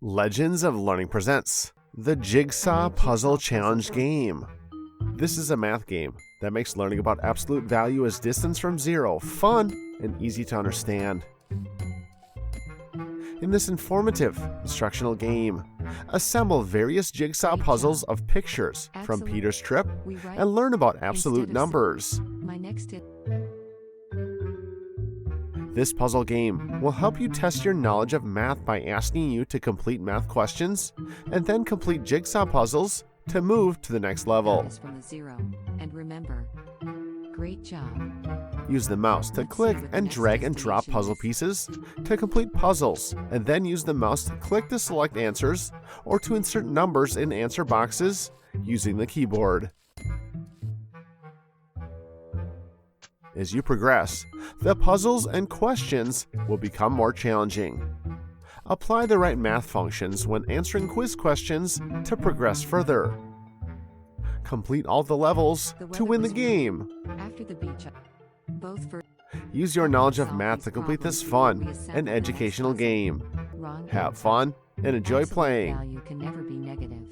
Legends of Learning presents the Jigsaw Puzzle Challenge game. This is a math game that makes learning about absolute value as distance from zero fun and easy to understand. In this informative instructional game, assemble various jigsaw puzzles of pictures from Peter's trip and learn about absolute numbers. This puzzle game will help you test your knowledge of math by asking you to complete math questions and then complete jigsaw puzzles to move to the next level. From the zero, and remember, great job. Use the mouse to click and drag and drop puzzle pieces to complete puzzles, and then use the mouse to click to select answers or to insert numbers in answer boxes using the keyboard. As you progress, the puzzles and questions will become more challenging. Apply the right math functions when answering quiz questions to progress further. Complete all the levels to win the game. After the beach, Use your knowledge of math to complete this fun and educational game. Have fun and enjoy playing. Value can never be negative.